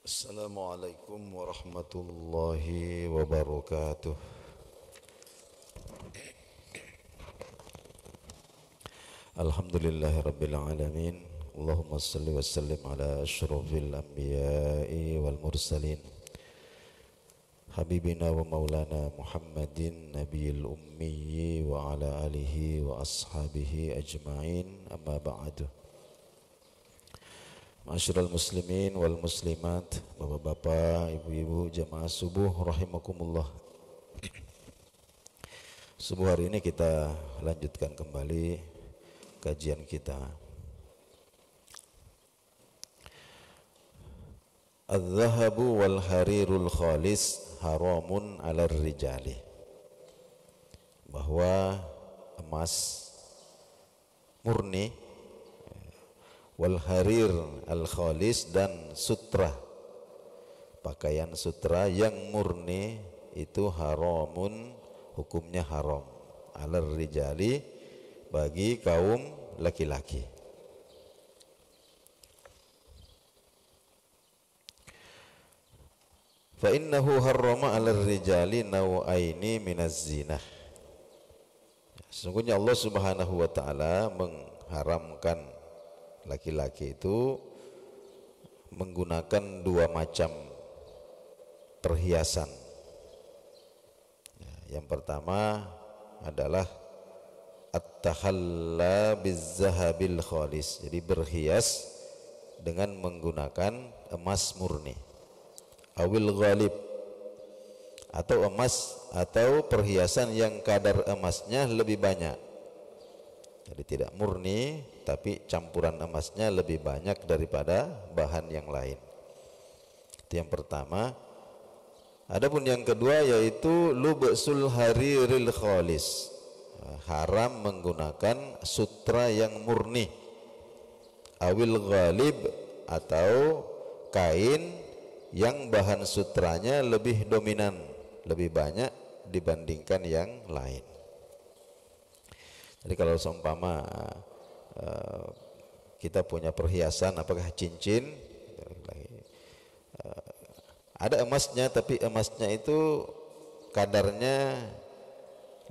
Assalamualaikum warahmatullahi wabarakatuh. Alhamdulillahi rabbil alamin. Allahumma salli wa sallim ala asyrafil anbiya'i wal mursalin habibina wa maulana Muhammadin nabiyil ummi wa ala alihi wa ashabihi ajma'in, amma ba'du. Ma'asyiral muslimin wal muslimat, bapak-bapak, ibu-ibu, jamaah subuh rahimakumullah. Subuh hari ini kita lanjutkan kembali kajian kita. Az-zahabu wal harirul khalis haramun 'alar rijali. Bahwa emas murni wal harir al khalis dan sutra, pakaian sutra yang murni itu haramun, hukumnya haram, alar rijali, bagi kaum laki-laki. Fa innahu harrama alar rijali naw'aini minaz zinah. Sesungguhnya Allah Subhanahu wa taala mengharamkan laki-laki itu menggunakan dua macam perhiasan. Yang pertama adalah at-tahalla biz-zahabil khalis, jadi berhias dengan menggunakan emas murni, awil ghalib, atau emas atau perhiasan yang kadar emasnya lebih banyak. Jadi tidak murni tapi campuran emasnya lebih banyak daripada bahan yang lain. Itu yang pertama. Adapun yang kedua yaitu lubsul hariril khalis, haram menggunakan sutra yang murni, awil ghalib, atau kain yang bahan sutranya lebih dominan, lebih banyak dibandingkan yang lain. Jadi kalau seumpama kita punya perhiasan, apakah cincin, ada emasnya tapi emasnya itu kadarnya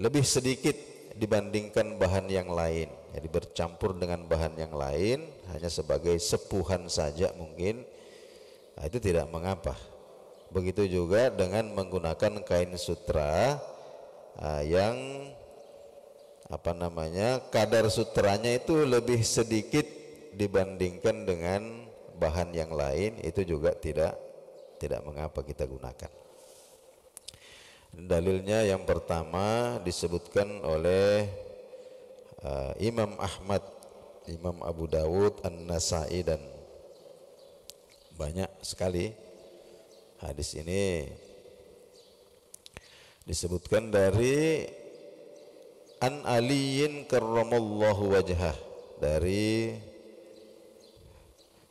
lebih sedikit dibandingkan bahan yang lain, jadi bercampur dengan bahan yang lain hanya sebagai sepuhan saja mungkin, nah, itu tidak mengapa. Begitu juga dengan menggunakan kain sutra yang kadar sutranya itu lebih sedikit dibandingkan dengan bahan yang lain, itu juga tidak mengapa kita gunakan. Dalilnya yang pertama disebutkan oleh Imam Ahmad, Imam Abu Dawud, An-Nasai, dan banyak sekali hadis ini disebutkan dari An Aliyin karramallahu wajhah, dari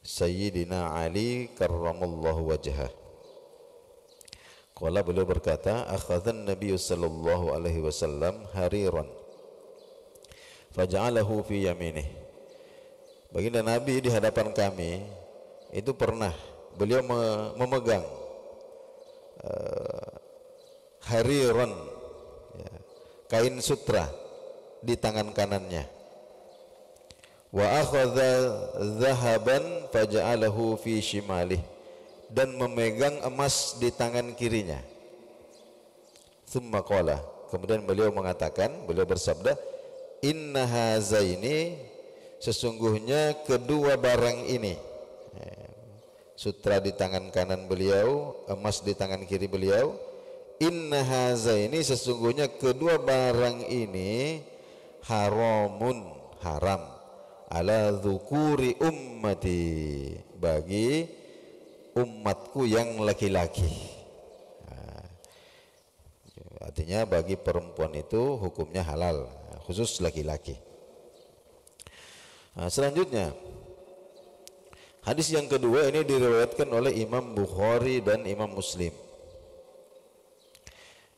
Sayyidina Ali karramallahu wajhah. Qala, beliau berkata, akhadhan Nabi sallallahu alaihi wasallam hariran faja'alahu fi yaminih. Baginda Nabi di hadapan kami itu pernah beliau memegang hariran, ya, kain sutra di tangan kanannya. Wa akhadha dhahaban faja'alahu fi shimalih, dan memegang emas di tangan kirinya. Tsumma qala, kemudian beliau mengatakan, beliau bersabda, inna hazaini, sesungguhnya kedua barang ini, sutra di tangan kanan beliau, emas di tangan kiri beliau, inna hazaini, sesungguhnya kedua barang ini haramun, haram, ala dzukuri ummati, bagi umatku yang laki-laki. Artinya bagi perempuan itu hukumnya halal, khusus laki-laki. Selanjutnya hadis yang kedua ini diriwayatkan oleh Imam Bukhari dan Imam Muslim.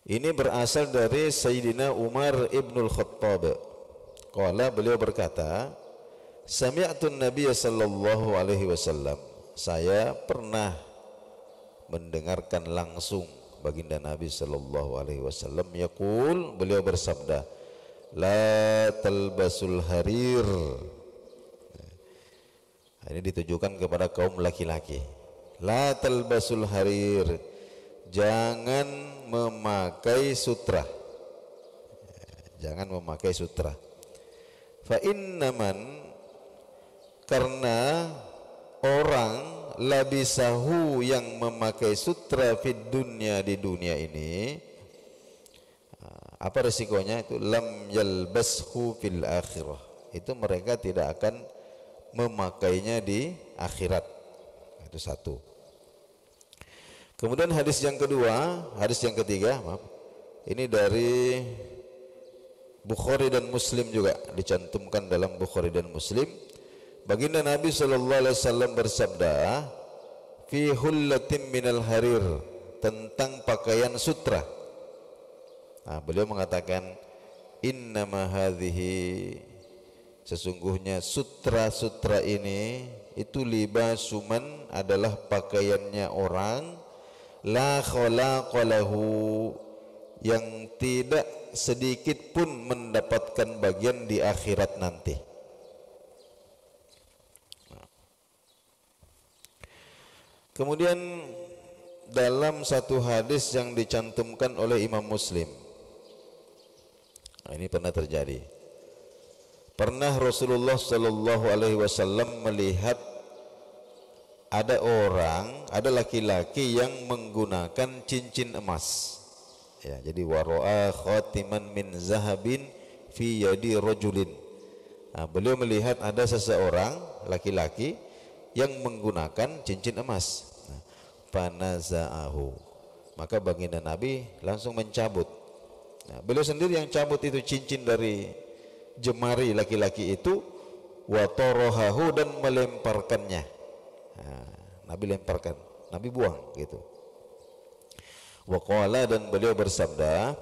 Ini berasal dari Sayyidina Umar ibnul Khattab. Qala, beliau berkata, sami'tun Nabiy sallallahu alaihi wasallam, saya pernah mendengarkan langsung baginda Nabi sallallahu alaihi wasallam yaqul, beliau bersabda, la talbasul harir. Ini ditujukan kepada kaum laki-laki. La talbasul harir, jangan memakai sutra. Jangan memakai sutra. Fa innaman, karena orang labisahu yang memakai sutra fid dunya, di dunia ini, apa resikonya itu? Lam yalbashu fil akhirah, itu mereka tidak akan memakainya di akhirat. Itu satu. Kemudian hadis yang ketiga, maaf, ini dari Bukhari dan Muslim, juga dicantumkan dalam Bukhari dan Muslim. Baginda Nabi sallallahu alaihi wasallam bersabda, fi hullatin minal harir, tentang pakaian sutra. Nah, beliau mengatakan, innama hadhihi, sesungguhnya sutra-sutra ini itu libasuman, adalah pakaiannya orang, la khalaqa lahu, yang tidak sedikit pun mendapatkan bagian di akhirat nanti. Kemudian dalam satu hadis yang dicantumkan oleh Imam Muslim, ini pernah terjadi. Pernah Rasulullah sallallahu alaihi wasallam melihat ada laki-laki yang menggunakan cincin emas. Ya, jadi wara'a khatiman min zahabin fi yadi rajulin. Nah, beliau melihat ada seseorang laki-laki yang menggunakan cincin emas. Nah, fanaza'ahu, maka baginda Nabi langsung mencabut. Nah, beliau sendiri yang cabut itu cincin dari jemari laki-laki itu, wa tarahahu, dan melemparkannya. Nah, Nabi lemparkan, Nabi buang gitu. Wa qala, dan beliau bersabda,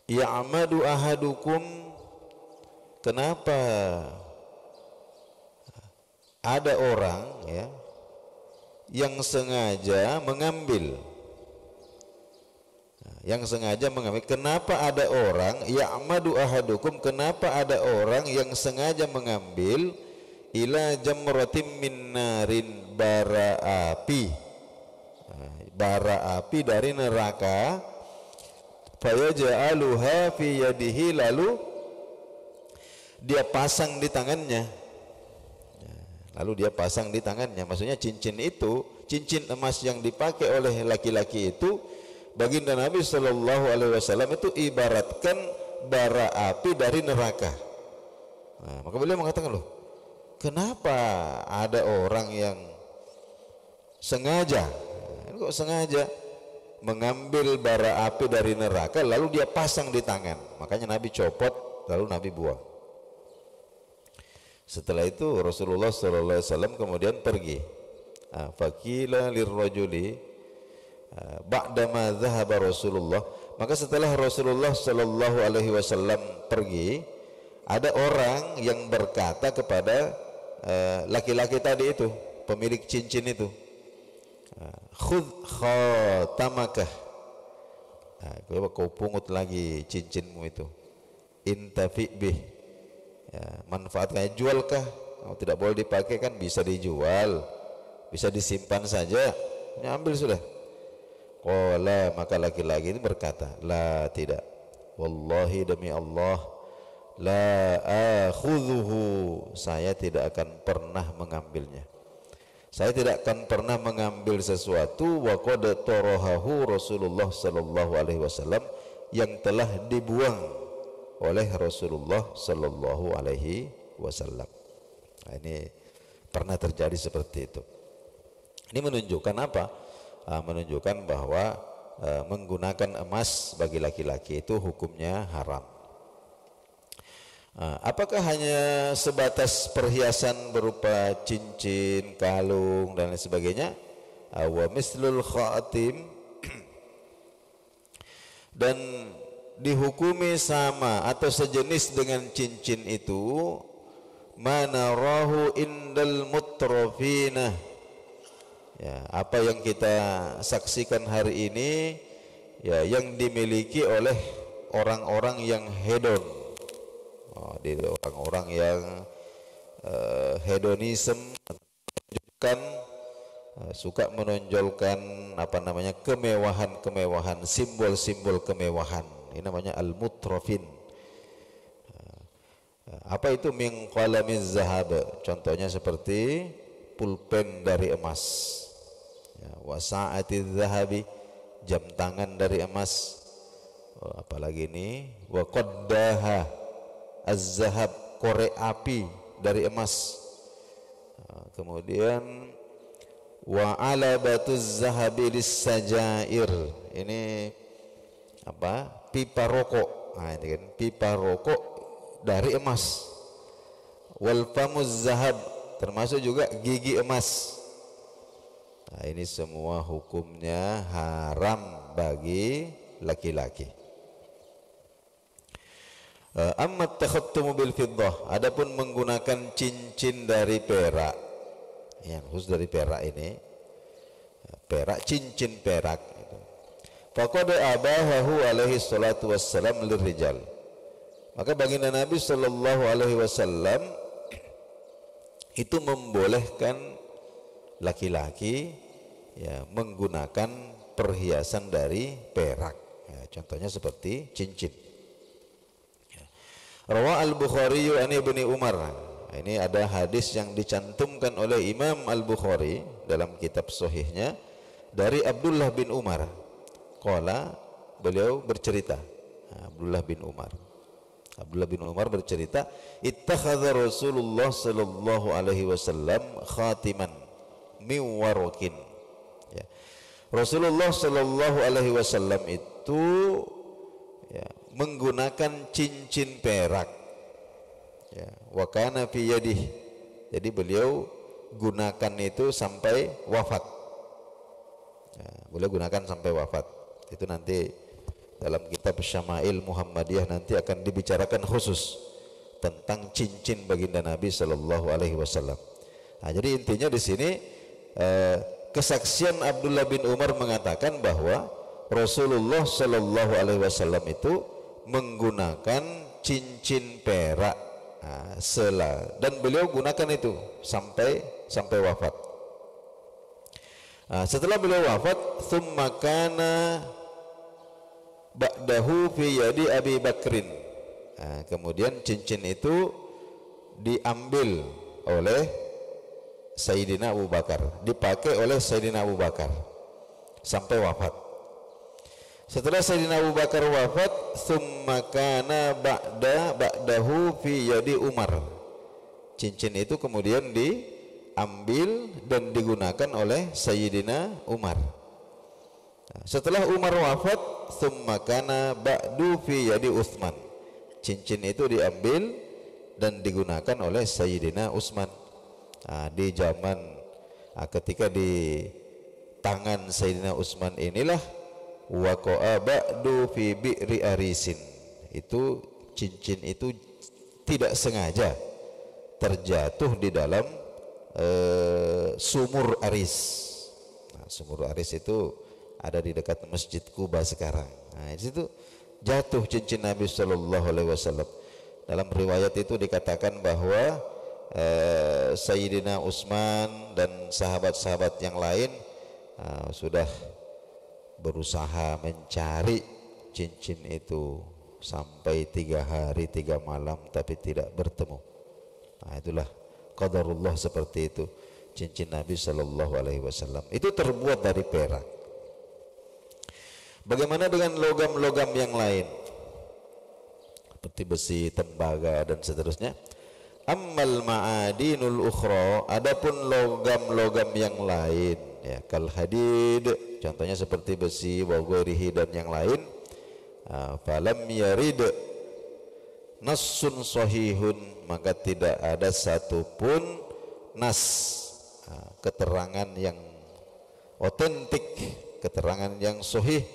ya'madu ahadukum, kenapa ada orang ya yang sengaja mengambil, kenapa ada orang, ya'madu ahadukum, kenapa ada orang yang sengaja mengambil, ila jamratim min narin, bara api dari neraka, fayaj'aluha fi yadihi, lalu dia pasang di tangannya. Maksudnya cincin itu, cincin emas yang dipakai oleh laki-laki itu, baginda Nabi sallallahu alaihi wasallam itu ibaratkan bara api dari neraka. Nah, maka beliau mengatakan, loh, kenapa ada orang yang sengaja mengambil bara api dari neraka lalu dia pasang di tangan? Makanya Nabi copot, lalu Nabi buang. Setelah itu Rasulullah SAW kemudian pergi. Faqila lirrajuli ba'dama dhahaba Rasulullah, maka setelah Rasulullah SAW pergi, ada orang yang berkata kepada laki-laki tadi itu, pemilik cincin itu, khudh khatamakah, kau pungut lagi cincinmu itu, intafi bih, ya, manfaatnya, jualkah? Tidak boleh dipakai, kan bisa dijual, bisa disimpan saja, ini ambil sudah. Qala, maka laki-laki ini berkata, la, tidak, wallahi, demi Allah, la akhudhuhu, saya tidak akan pernah mengambilnya. Saya tidak akan pernah mengambil sesuatu wa qad tarahahu Rasulullah sallallahu alaihi wasallam, yang telah dibuang oleh Rasulullah sallallahu alaihi wasallam. Nah, ini pernah terjadi seperti itu. Ini menunjukkan apa? Menunjukkan bahwa menggunakan emas bagi laki-laki itu hukumnya haram. Apakah hanya sebatas perhiasan berupa cincin, kalung dan lain sebagainya? Wa mislul khatim, dan dihukumi sama atau sejenis dengan cincin itu, manarahu indal mutrafina, Ya, apa yang kita saksikan hari ini ya yang dimiliki oleh orang-orang yang hedon. Di orang-orang yang hedonisme, menunjukkan suka menonjolkan apa namanya kemewahan-kemewahan, simbol-simbol kemewahan. Ini namanya al-mutrafin. Apa itu min qalamiz zahab? Contohnya seperti pulpen dari emas. Ya, wa sa'atiz zahabi, jam tangan dari emas. Apalagi ini wa qaddaha az-zahab, korek api dari emas. Kemudian wa alabatuz zahabi lis-sajair, ini apa? Pipa rokok. Nah, ini kan pipa rokok dari emas. Wal famuz zahab, termasuk juga gigi emas. Nah, ini semua hukumnya haram bagi laki-laki. Amma takhattumu bil fiddah, adapun menggunakan cincin dari perak, ya khusus dari perak ini, perak, cincin perak. Faqad abahahu alaihi salatu wassalam lirrijal, maka baginda Nabi sallallahu alaihi wasallam itu membolehkan laki-laki ya menggunakan perhiasan dari perak. Ya, contohnya seperti cincin. Rawah Al-Bukhari an Ibni Umar. Ini ada hadis yang dicantumkan oleh Imam Al-Bukhari dalam kitab sahihnya dari Abdullah bin Umar. Qala, beliau bercerita, Abdullah bin Umar. Abdullah bin Umar bercerita, ittakhadha Rasulullah sallallahu alaihi wasallam khatiman min warakin. Ya. Rasulullah sallallahu alaihi wasallam itu ya, menggunakan cincin perak. Ya, wa kana fi yadihi. Jadi beliau gunakan itu sampai wafat. Ya, beliau gunakan sampai wafat. Itu nanti dalam kitab Syama'il Muhammadiyah nanti akan dibicarakan khusus tentang cincin baginda Nabi sallallahu alaihi wasallam. Nah, jadi intinya di sini kesaksian Abdullah bin Umar mengatakan bahwa Rasulullah sallallahu alaihi wasallam itu menggunakan cincin perak dan beliau gunakan itu sampai wafat. Setelah beliau wafat, thumma kana ba'dahu fi yadi Abi Bakrin. Kemudian cincin itu diambil oleh Sayyidina Abu Bakar, dipakai oleh Sayyidina Abu Bakar sampai wafat. Setelah Sayyidina Abu Bakar wafat, thumma kana ba'dahu fi yadi Umar. Cincin itu kemudian diambil dan digunakan oleh Sayyidina Umar. Setelah Umar wafat, thumma kana ba'du fi yadi Utsman. Cincin itu diambil dan digunakan oleh Sayyidina Utsman. Di zaman ketika di tangan Sayyidina Utsman inilah waqa'a ba'du fi bi'ri arisin, itu cincin itu tidak sengaja terjatuh di dalam sumur Aris. Sumur Aris itu ada di dekat Masjid Kuba sekarang. Di situ jatuh cincin Nabi sallallahu alaihi wasallam. Dalam riwayat itu dikatakan bahwa Sayyidina Utsman dan sahabat-sahabat yang lain sudah berusaha mencari cincin itu sampai 3 hari 3 malam tapi tidak bertemu. Itulah qadarullah seperti itu. Cincin Nabi sallallahu alaihi wasallam itu terbuat dari perak. Bagaimana dengan logam-logam yang lain seperti besi, tembaga dan seterusnya? Ammal ma'adinul ukhra, adapun logam-logam yang lain ya, kal hadid, contohnya seperti besi, wa ghairihi dan yang lain, falam yarid nassun sahihun, maka tidak ada satupun nas, keterangan yang otentik, keterangan yang sahih,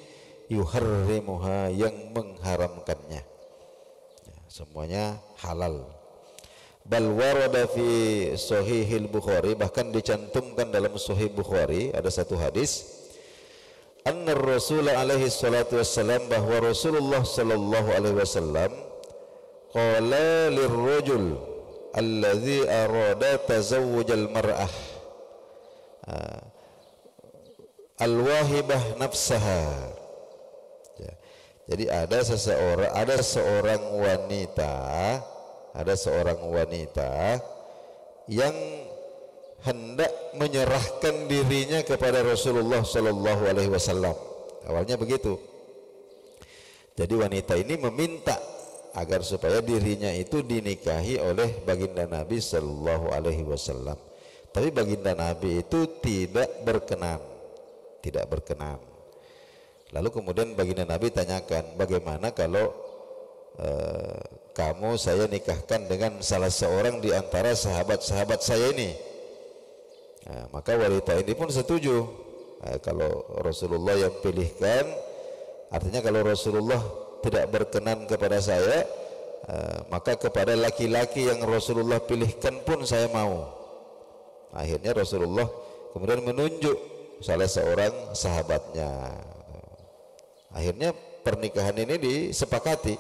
yuharrimuha, yang mengharamkannya. Ya, semuanya halal. bal warada fi sahihil Bukhari, bahkan dicantumkan dalam sahih Bukhari ada satu hadis, anna Rasul alaihi salatu wassalam, bahwa Rasulullah sallallahu alaihi wasallam qala lirrajul alladhi arada tazawwujal mar'ah al-wahibah nafsaha. Ya. Jadi ada seorang wanita yang hendak menyerahkan dirinya kepada Rasulullah sallallahu alaihi wasallam. Awalnya begitu. Jadi wanita ini meminta agar supaya dirinya itu dinikahi oleh baginda Nabi sallallahu alaihi wasallam. Tapi baginda Nabi itu tidak berkenan. Lalu kemudian baginda Nabi tanyakan, bagaimana kalau kamu saya nikahkan dengan salah seorang di antara sahabat-sahabat saya ini? Nah, maka wanita ini pun setuju. Kalau Rasulullah yang pilihkan, artinya kalau Rasulullah tidak berkenan kepada saya, maka kepada laki-laki yang Rasulullah pilihkan pun saya mau. Akhirnya Rasulullah kemudian menunjuk salah seorang sahabatnya. Akhirnya pernikahan ini disepakati.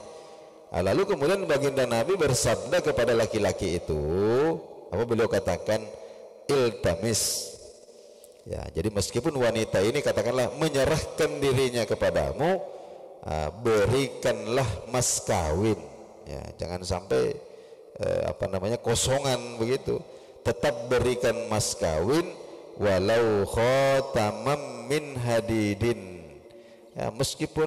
Lalu kemudian baginda Nabi bersabda kepada laki-laki itu, apa beliau katakan, iltamis. Ya, jadi meskipun wanita ini katakanlah menyerahkan dirinya kepadamu, berikanlah mas kawin. Ya, jangan sampai kosongan begitu. Tetap berikan mas kawin walau khatamam min hadidin. Ya, meskipun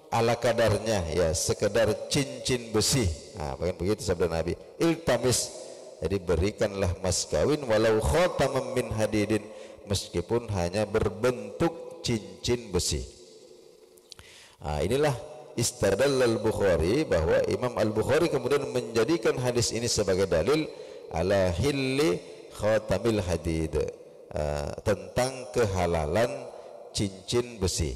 ala kadarnya, ya sekedar cincin besi. Nah, begitu sabda Nabi, iltamis. Jadi berikanlah mas kawin walau khatamam min hadidin, meskipun hanya berbentuk cincin besi. Nah, inilah istadallal Bukhari, bahwa Imam Al-Bukhari kemudian menjadikan hadis ini sebagai dalil ala hilli khatamil hadid, tentang kehalalan cincin besi.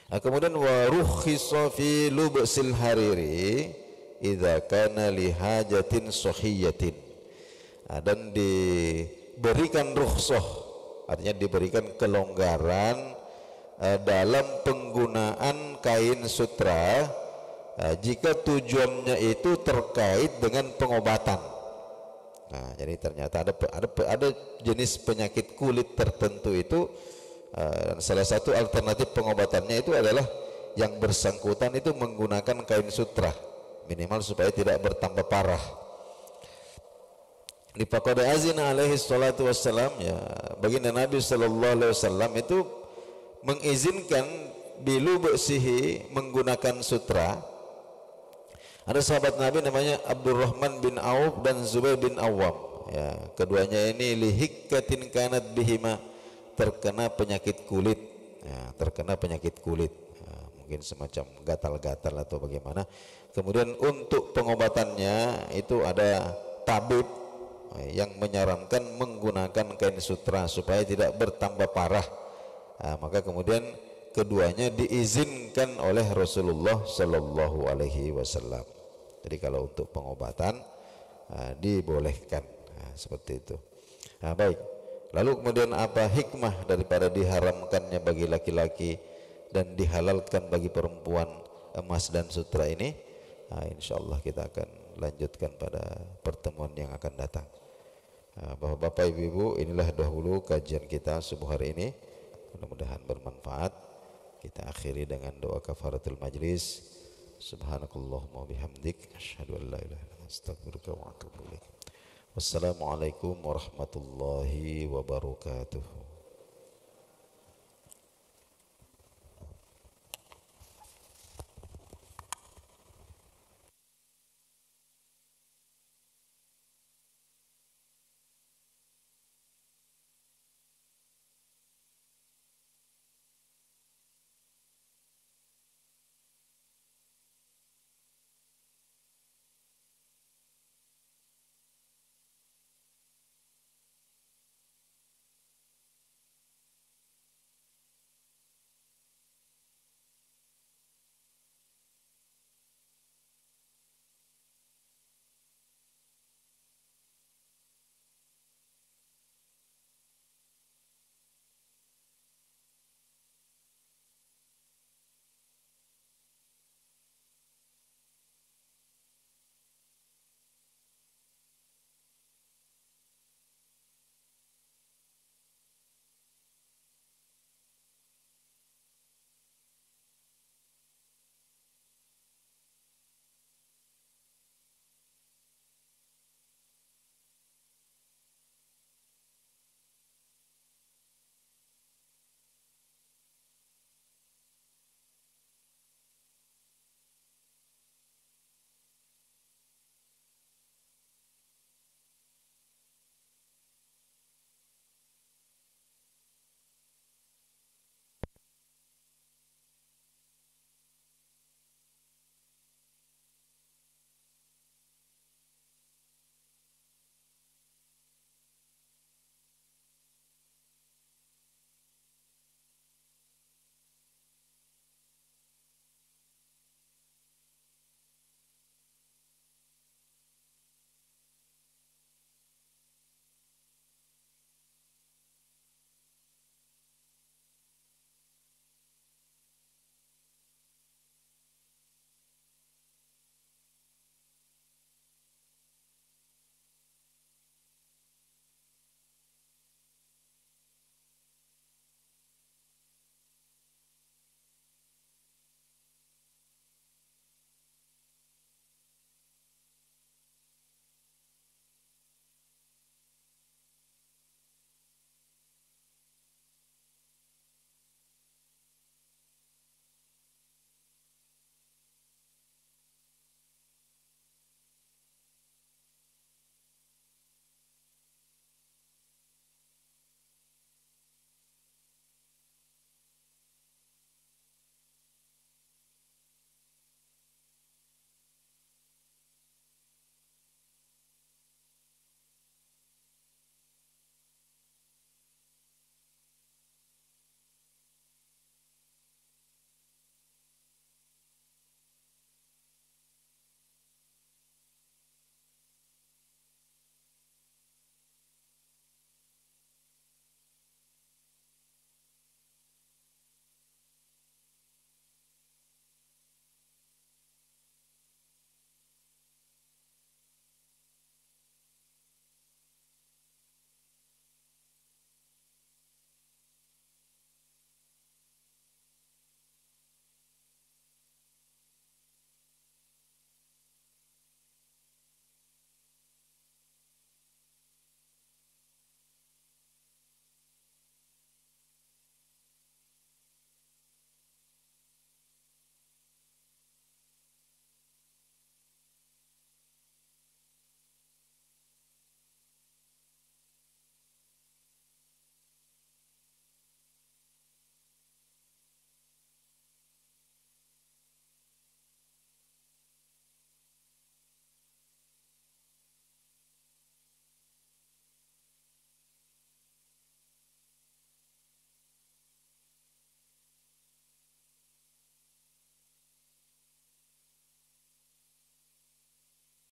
Nah, kemudian wa rukhisa fi lubsil hariri idza kana li hajatin sahiyatin. Dan diberikan rukhsah, artinya diberikan kelonggaran dalam penggunaan kain sutra jika tujuannya itu terkait dengan pengobatan. Nah, jadi ternyata ada jenis penyakit kulit tertentu itu, salah satu alternatif pengobatannya itu adalah yang bersangkutan itu menggunakan kain sutra, minimal supaya tidak bertambah parah. Di faqad azina alaihi salatu wassalam, ya baginda Nabi sallallahu alaihi wasallam itu mengizinkan bilubsihi, menggunakan sutra. Ada sahabat Nabi namanya Abdurrahman bin Auf dan Zubair bin Awam. Ya, keduanya ini lihikatin kanat bihima, terkena penyakit kulit. Ya, terkena penyakit kulit. Ya, mungkin semacam gatal-gatal atau bagaimana. Kemudian untuk pengobatannya itu ada tabib yang menyarankan menggunakan kain sutra supaya tidak bertambah parah. Nah, maka kemudian keduanya diizinkan oleh Rasulullah Sallallahu Alaihi Wasallam. Jadi kalau untuk pengobatan dibolehkan, seperti itu. Nah, baik. Lalu kemudian apa hikmah daripada diharamkannya bagi laki-laki dan dihalalkan bagi perempuan emas dan sutra ini? Nah, insya Allah kita akan lanjutkan pada pertemuan yang akan datang. Bapak Ibu, inilah dahulu kajian kita subuh hari ini. Mudah-mudahan bermanfaat. Kita akhiri dengan doa kafaratul majlis. Subhanakallahumma bihamdik, asyhadu an la ilaha illa anta, astaghfiruka wa atubu ilaik. Wassalamualaikum warahmatullahi wabarakatuh.